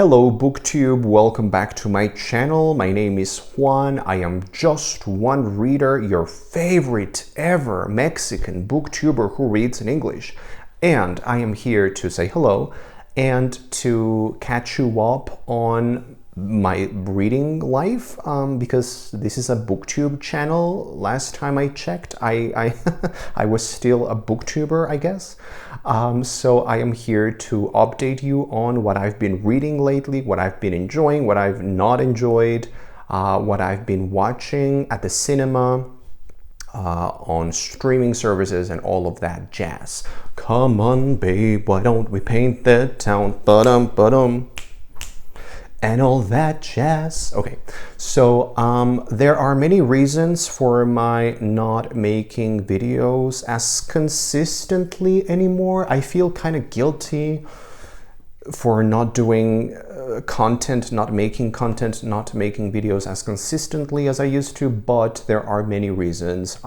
Hello BookTube, welcome back to my channel. My name is Juan. I am just one reader, your favorite ever Mexican booktuber who reads in English. And I am here to say hello and to catch you up on my reading life because this is a booktube channel. Last time I checked, I I was still a booktuber, I guess. So I am here to update you on what I've been reading lately, what I've been enjoying, what I've not enjoyed, what I've been watching at the cinema, on streaming services and all of that jazz. Come on, babe, why don't we paint the town? Ba-dum, and all that jazz. Okay, so there are many reasons for my not making videos as consistently anymore. I feel kind of guilty for not doing content, not making videos as consistently as I used to, but there are many reasons.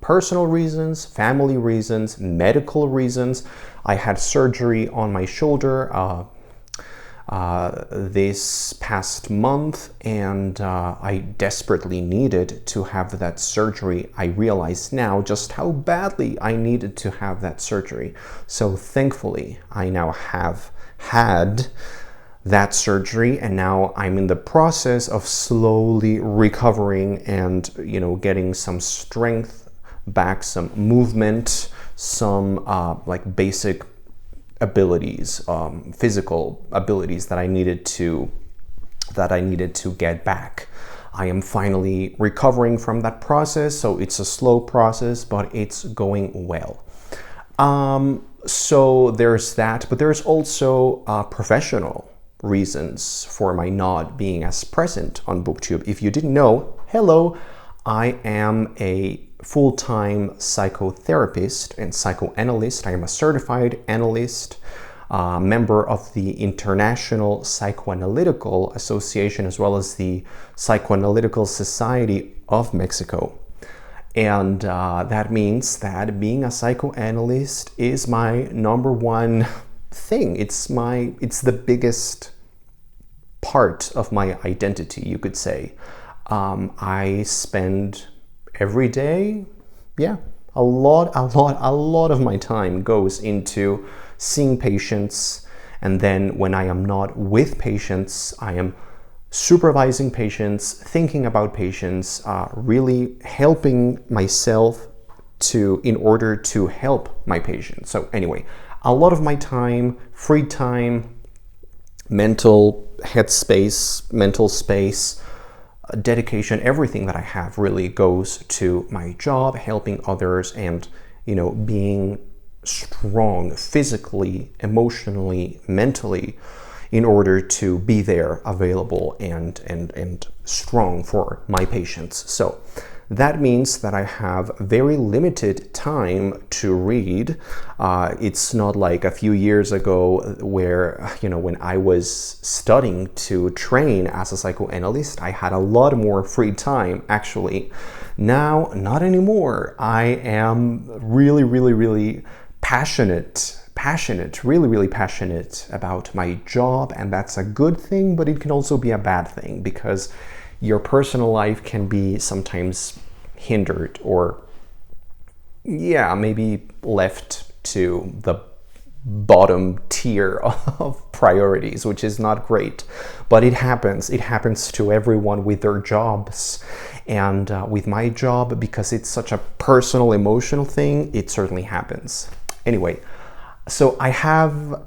Personal reasons, family reasons, medical reasons. I had surgery on my shoulder this past month, and I desperately needed to have that surgery. I realize now just how badly I needed to have that surgery. So thankfully, I now have had that surgery, and now I'm in the process of slowly recovering and, you know, getting some strength back, some movement, some like basic abilities, physical abilities that I needed to get back. I am finally recovering from that process, so it's a slow process, but it's going well. So there's that, but there's also professional reasons for my not being as present on BookTube. If you didn't know, hello, I am a full-time psychotherapist and psychoanalyst. I am a certified analyst, member of the International Psychoanalytical Association, as well as the Psychoanalytical Society of Mexico. And that means that being a psychoanalyst is my number one thing. It's the biggest part of my identity, you could say. I spend every day, a lot of my time goes into seeing patients, and then when I am not with patients, I am supervising patients, thinking about patients, really helping myself in order to help my patients. So anyway, a lot of my time, free time, mental headspace, mental space, dedication, everything that I have really goes to my job, helping others, and, you know, being strong physically, emotionally, mentally, in order to be there, available, and strong for my patients. So that means that I have very limited time to read. It's not like a few years ago where, you know, when I was studying to train as a psychoanalyst, I had a lot more free time, actually. Now, not anymore. I am really passionate, really passionate about my job, and that's a good thing, but it can also be a bad thing because your personal life can be sometimes hindered or, maybe left to the bottom tier of priorities, which is not great. But it happens. It happens to everyone with their jobs. And with my job, because it's such a personal, emotional thing, it certainly happens. Anyway, so I have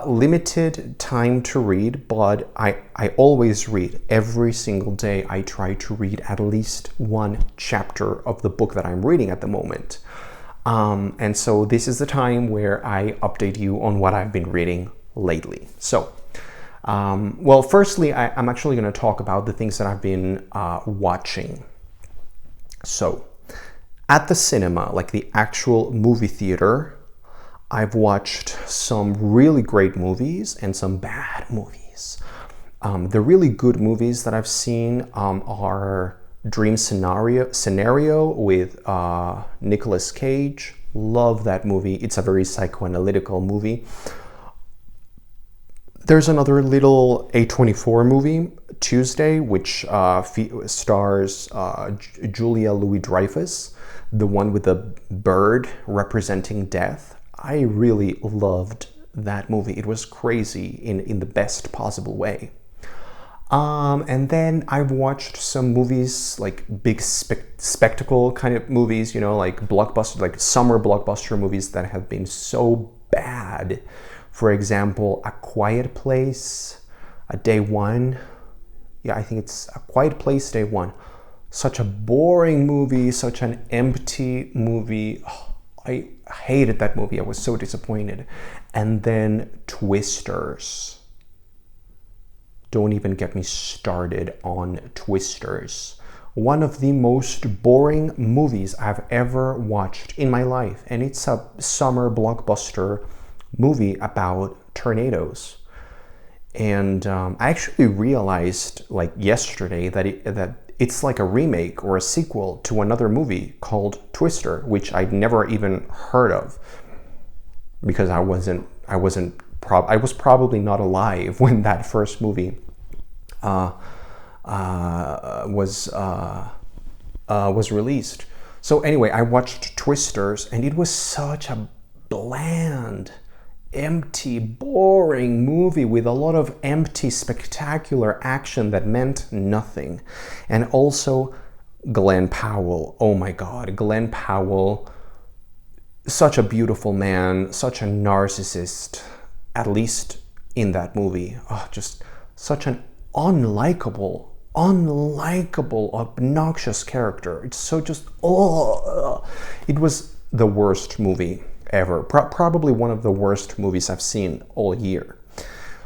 limited time to read, but I always read. Every single day I try to read at least one chapter of the book that I'm reading at the moment. And so this is the time where I update you on what I've been reading lately. So, well, firstly, I'm actually going to talk about the things that I've been watching. So, at the cinema, like the actual movie theater, I've watched some really great movies and some bad movies. The really good movies that I've seen are Dream Scenario with Nicolas Cage. Love that movie. It's a very psychoanalytical movie. There's another little A24 movie, Tuesday, which stars Julia Louis-Dreyfus, the one with the bird representing death. I really loved that movie. It was crazy in the best possible way. And then I've watched some movies, like big spectacle kind of movies, you know, like blockbuster, like summer blockbuster movies that have been so bad. For example, A Quiet Place, Day One. Yeah, I think it's A Quiet Place, Day One. Such a boring movie, such an empty movie. Oh, I hated that movie. I was so disappointed. And then Twisters. Don't even get me started on Twisters. One of the most boring movies I've ever watched in my life. And it's a summer blockbuster movie about tornadoes. And I actually realized like yesterday that it's like a remake or a sequel to another movie called Twister, which I'd never even heard of because I was probably not alive when that first movie was released. So anyway, I watched Twisters, and it was such a bland, empty, boring movie with a lot of empty, spectacular action that meant nothing. And also Glenn Powell. Oh my God, Glenn Powell, such a beautiful man, such a narcissist, at least in that movie. Oh, just such an unlikable, obnoxious character. It's so just, it was the worst movie ever. Probably one of the worst movies I've seen all year.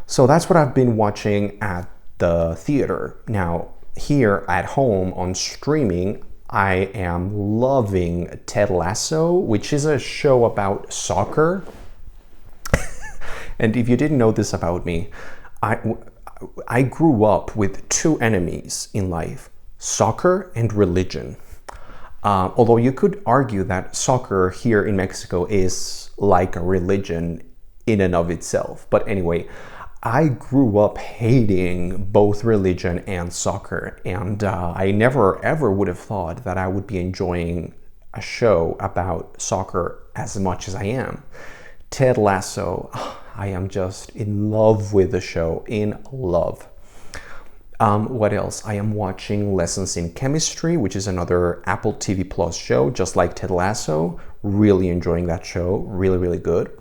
So that's what I've been watching at the theater. Now, here at home on streaming, I am loving Ted Lasso, which is a show about soccer. And if you didn't know this about me, I grew up with two enemies in life, soccer and religion. Although you could argue that soccer here in Mexico is like a religion in and of itself. But anyway, I grew up hating both religion and soccer. And I never ever would have thought that I would be enjoying a show about soccer as much as I am. Ted Lasso, I am just in love with the show, in love. What else? I am watching Lessons in Chemistry, which is another Apple TV Plus show, just like Ted Lasso. Really enjoying that show. Really, really good.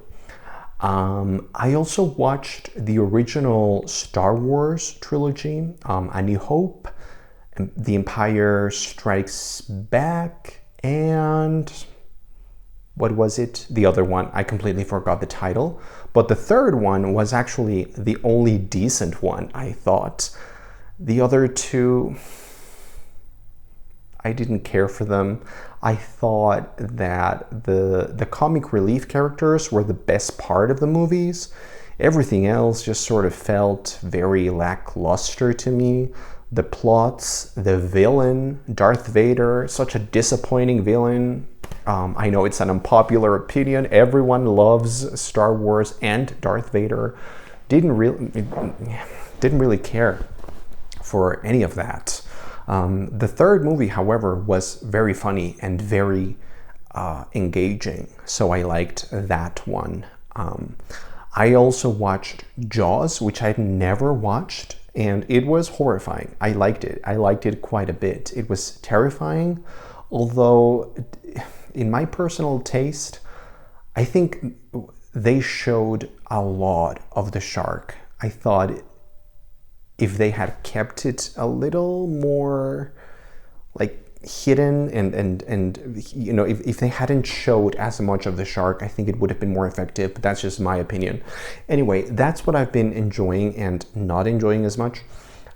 I also watched the original Star Wars trilogy, A New Hope, The Empire Strikes Back, and what was it? The other one, I completely forgot the title. But the third one was actually the only decent one, I thought. The other two, I didn't care for them. I thought that the comic relief characters were the best part of the movies. Everything else just sort of felt very lackluster to me. The plots, the villain, Darth Vader, such a disappointing villain. I know it's an unpopular opinion. Everyone loves Star Wars and Darth Vader. Didn't really care for any of that. The third movie, however, was very funny and very engaging, so I liked that one. I also watched Jaws, which I'd never watched, and it was horrifying. I liked it. I liked it quite a bit. It was terrifying, although in my personal taste, I think they showed a lot of the shark. I thought if they had kept it a little more like hidden and you know, if they hadn't showed as much of the shark, I think it would have been more effective, but that's just my opinion. Anyway, that's what I've been enjoying and not enjoying as much.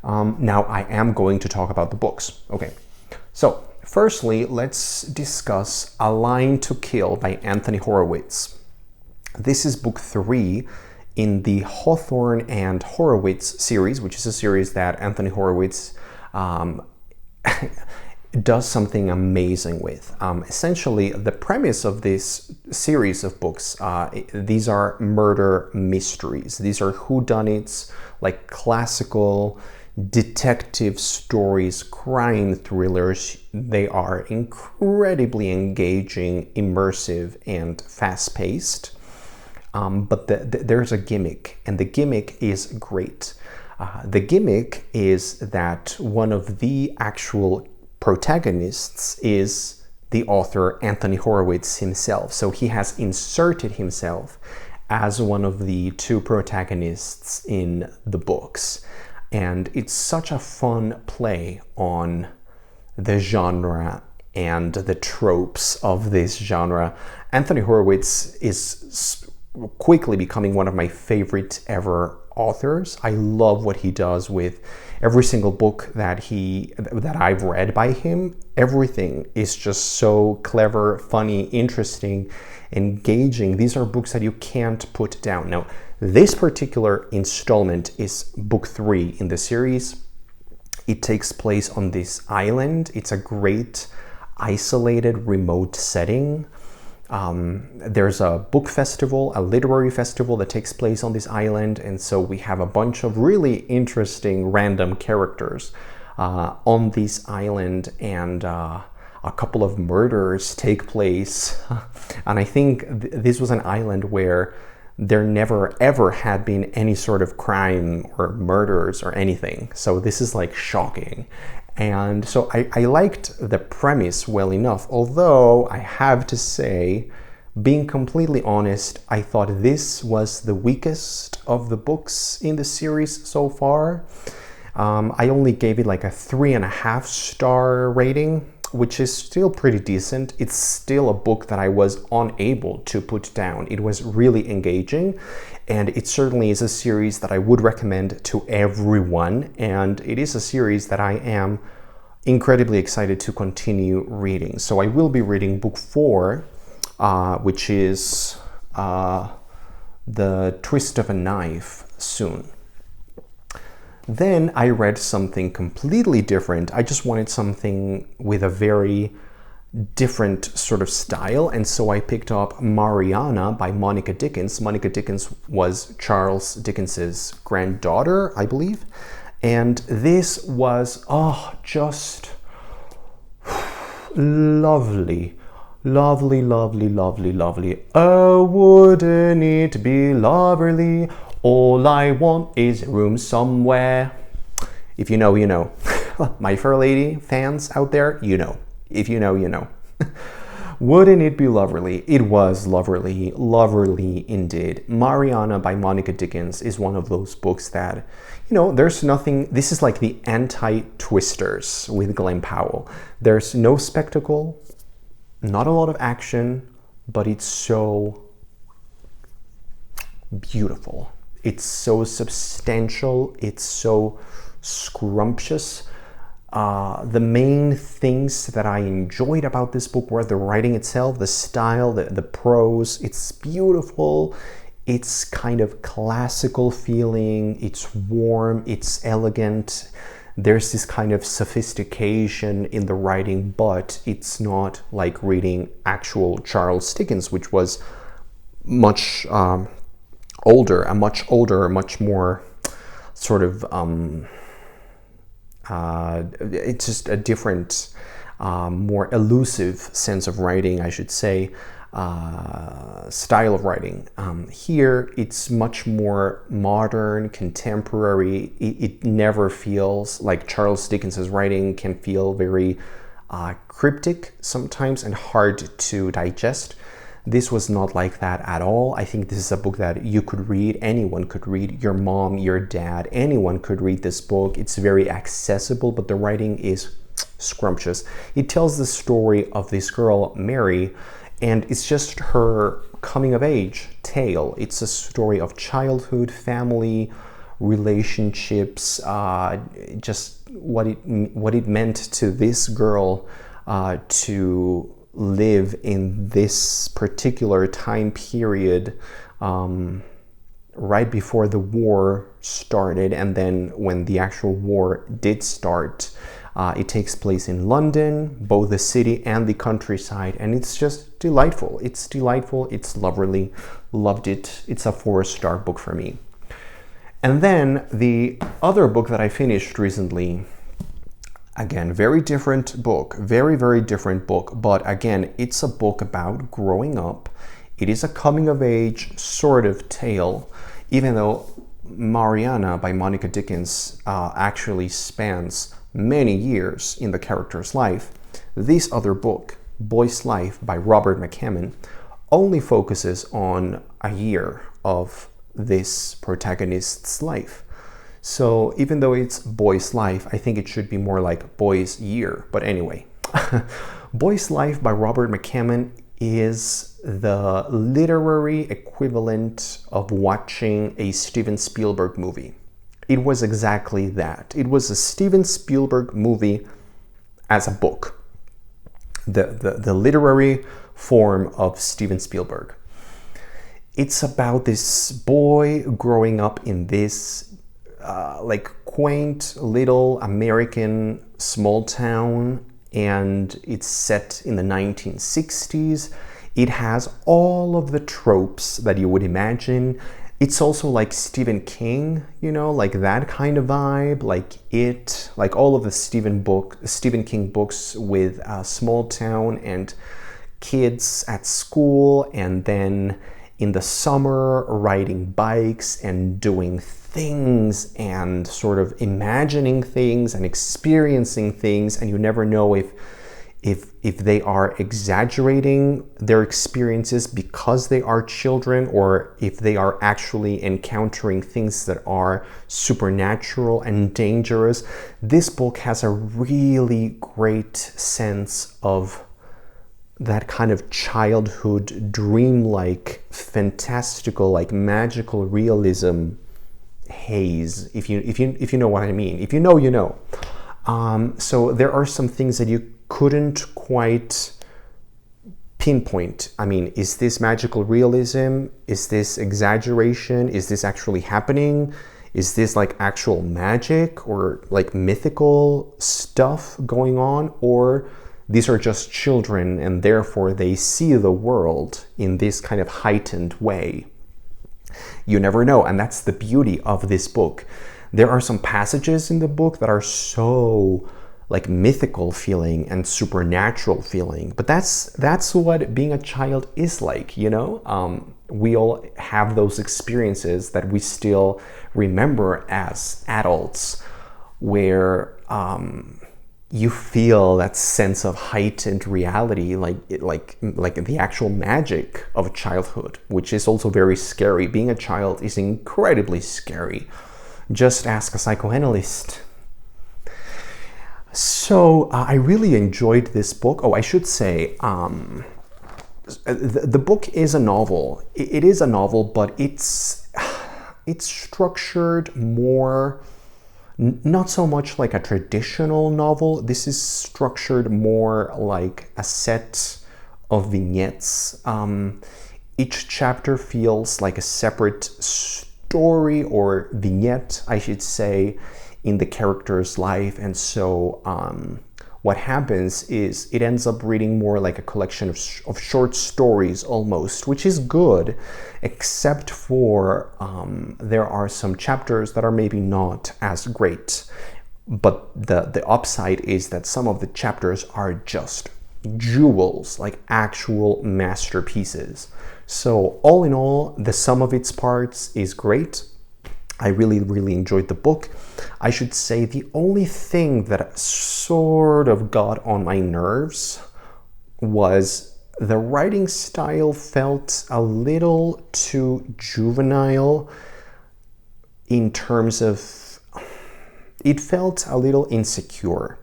Now I am going to talk about the books. Okay, so firstly, let's discuss A Line to Kill by Anthony Horowitz. This is book 3 in the Hawthorne and Horowitz series, which is a series that Anthony Horowitz does something amazing with. Essentially, the premise of this series of books, these are murder mysteries. These are whodunits, like classical detective stories, crime thrillers. They are incredibly engaging, immersive, and fast-paced. But there's a gimmick, and the gimmick is great. The gimmick is that one of the actual protagonists is the author Anthony Horowitz himself. So he has inserted himself as one of the two protagonists in the books. And it's such a fun play on the genre and the tropes of this genre. Anthony Horowitz is quickly becoming one of my favorite ever authors. I love what he does with every single book that I've read by him. Everything is just so clever, funny, interesting, engaging. These are books that you can't put down. Now, this particular installment is book 3 in the series. It takes place on this island. It's a great isolated remote setting. There's a book festival, a literary festival that takes place on this island, and so we have a bunch of really interesting random characters on this island, and a couple of murders take place. And I think this was an island where there never ever had been any sort of crime or murders or anything, so this is like shocking. And so I liked the premise well enough, although I have to say, being completely honest, I thought this was the weakest of the books in the series so far. I only gave it like a 3.5 star rating, which is still pretty decent. It's still a book that I was unable to put down. It was really engaging, and it certainly is a series that I would recommend to everyone, and it is a series that I am incredibly excited to continue reading. So I will be reading book 4, which is The Twist of a Knife, soon. Then I read something completely different. I just wanted something with a very different sort of style, and so I picked up Mariana by Monica Dickens. Monica Dickens was Charles Dickens's granddaughter, I believe, and this was just lovely. Lovely, lovely, lovely, lovely. Oh, wouldn't it be lovely? All I want is a room somewhere. If you know, you know. My Fair Lady fans out there, you know. If you know, you know. Wouldn't it be lovely? It was lovely, lovely indeed. Mariana by Monica Dickens is one of those books that, there's nothing. This is like the anti-Twisters with Glen Powell. There's no spectacle, not a lot of action, but it's so beautiful. It's so substantial. It's so scrumptious. The main things that I enjoyed about this book were the writing itself, the style, the prose. It's beautiful. It's kind of classical feeling. It's warm. It's elegant. There's this kind of sophistication in the writing, but it's not like reading actual Charles Dickens, which was much older, much more sort of it's just a different, more elusive sense of writing, I should say, style of writing. Here, it's much more modern, contemporary. It never feels like Charles Dickens's writing can feel very cryptic sometimes and hard to digest. This was not like that at all. I think this is a book that you could read, anyone could read, your mom, your dad, anyone could read this book. It's very accessible, but the writing is scrumptious. It tells the story of this girl, Mary, and it's just her coming of age tale. It's a story of childhood, family, relationships, just what it meant to this girl to live in this particular time period, right before the war started, and then when the actual war did start, It takes place in London, both the city and the countryside, and it's just delightful. It's delightful, it's lovely, loved it. It's a 4-star book for me. And then the other book that I finished recently, again, very different book, very, very different book, but again, it's a book about growing up. It is a coming-of-age sort of tale, even though Mariana by Monica Dickens actually spans many years in the character's life. This other book, Boy's Life by Robert McCammon, only focuses on a year of this protagonist's life. So even though it's Boy's Life, I think it should be more like Boy's Year. But anyway, Boy's Life by Robert McCammon is the literary equivalent of watching a Steven Spielberg movie. It was exactly that. It was a Steven Spielberg movie as a book. The literary form of Steven Spielberg. It's about this boy growing up in this like quaint little American small town, and it's set in the 1960s. It has all of the tropes that you would imagine. It's also like Stephen King, you know, like that kind of vibe, like It, like all of the Stephen King books with a small town and kids at school, and then in the summer riding bikes and doing things and sort of imagining things and experiencing things, and you never know if they are exaggerating their experiences because they are children, or if they are actually encountering things that are supernatural and dangerous. This book has a really great sense of that kind of childhood, dreamlike, fantastical, like magical realism haze, if you know what I mean. If you know, you know. So there are some things that you couldn't quite pinpoint. I mean, is this magical realism? Is this exaggeration? Is this actually happening? Is this like actual magic or like mythical stuff going on? Or these are just children and therefore they see the world in this kind of heightened way? You never know, and that's the beauty of this book. There are some passages in the book that are so like mythical feeling and supernatural feeling, but that's what being a child is like, you know. We all have those experiences that we still remember as adults, where you feel that sense of heightened reality, like the actual magic of childhood, which is also very scary. Being a child is incredibly scary. Just ask a psychoanalyst. So I really enjoyed this book. Oh, I should say, the book is a novel. It is a novel, but it's structured more, not so much like a traditional novel. This is structured more like a set of vignettes. Each chapter feels like a separate story or vignette, I should say, in the character's life. And so what happens is it ends up reading more like a collection of short stories almost, which is good, except for there are some chapters that are maybe not as great. But the upside is that some of the chapters are just jewels, like actual masterpieces. So all in all, the sum of its parts is great. I really, really enjoyed the book. I should say the only thing that sort of got on my nerves was the writing style felt a little too juvenile in terms of, it felt a little insecure.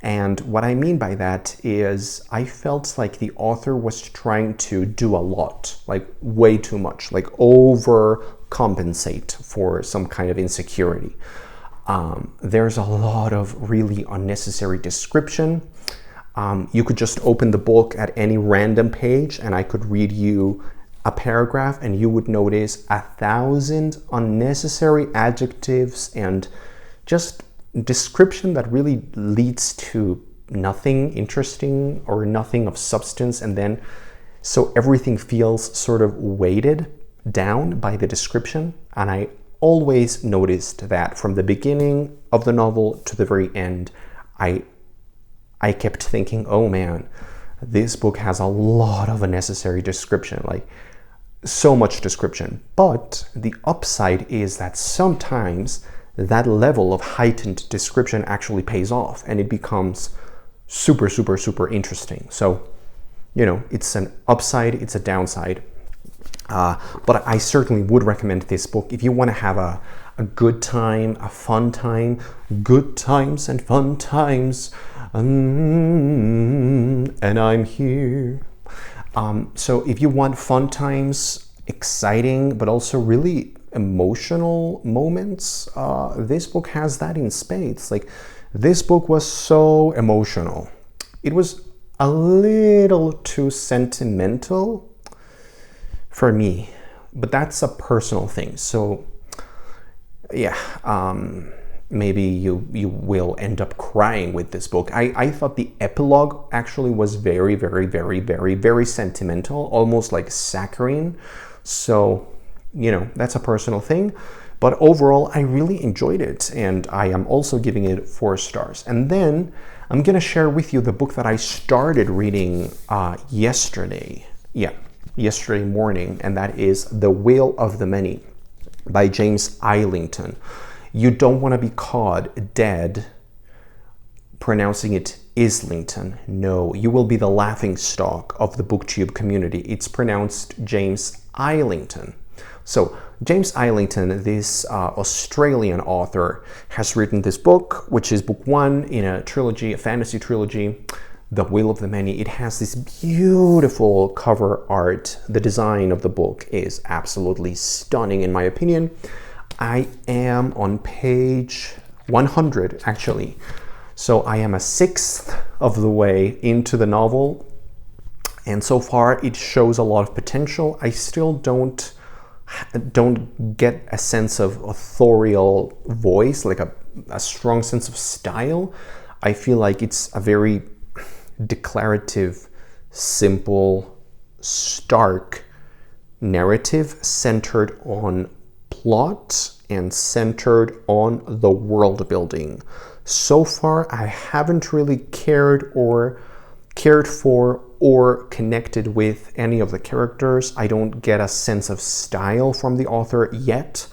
And what I mean by that is I felt like the author was trying to do a lot, like way too much, like overcompensate for some kind of insecurity. There's a lot of really unnecessary description. You could just open the book at any random page and I could read you a paragraph and you would notice 1,000 unnecessary adjectives and just description that really leads to nothing interesting or nothing of substance, and then so everything feels sort of weighted down by the description. And I always noticed that from the beginning of the novel to the very end, I kept thinking, oh man, this book has a lot of unnecessary description, like so much description. But the upside is that sometimes that level of heightened description actually pays off and it becomes super, super, super interesting. So, you know, it's an upside, it's a downside. But I certainly would recommend this book if you want to have a good time, a fun time, good times and fun times. And I'm here. So if you want fun times, exciting, but also really emotional moments, this book has that in spades. Like, this book was so emotional. It was a little too sentimental for me, but that's a personal thing. So yeah, maybe you will end up crying with this book. I thought the epilogue actually was very, very, very, very, very sentimental, almost like saccharine. So, you know, that's a personal thing. But overall, I really enjoyed it, and I am also giving it 4 stars. And then I'm gonna share with you the book that I started reading yesterday. Yeah, yesterday morning, and that is The Will of the Many by James Islington. You don't want to be caught dead pronouncing it Islington. No, you will be the laughingstock of the BookTube community. It's pronounced James Islington. So James Islington, this Australian author, has written this book, which is book 1 in a trilogy, a fantasy trilogy, The Will of the Many. It has this beautiful cover art. The design of the book is absolutely stunning, in my opinion. I am on page 100, actually. So I am a 1/6 of the way into the novel. And so far, it shows a lot of potential. I still don't get a sense of authorial voice, like a strong sense of style. I feel like it's a very declarative, simple, stark narrative centered on plot and centered on the world building. So far, I haven't really cared for or connected with any of the characters. I don't get a sense of style from the author yet,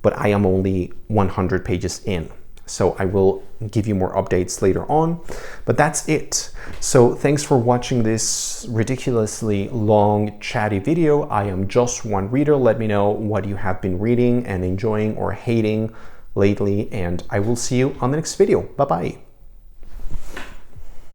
but I am only 100 pages in. So I will give you more updates later on, but that's it. So thanks for watching this ridiculously long, chatty video. I am just one reader. Let me know what you have been reading and enjoying or hating lately, and I will see you on the next video. Bye-bye.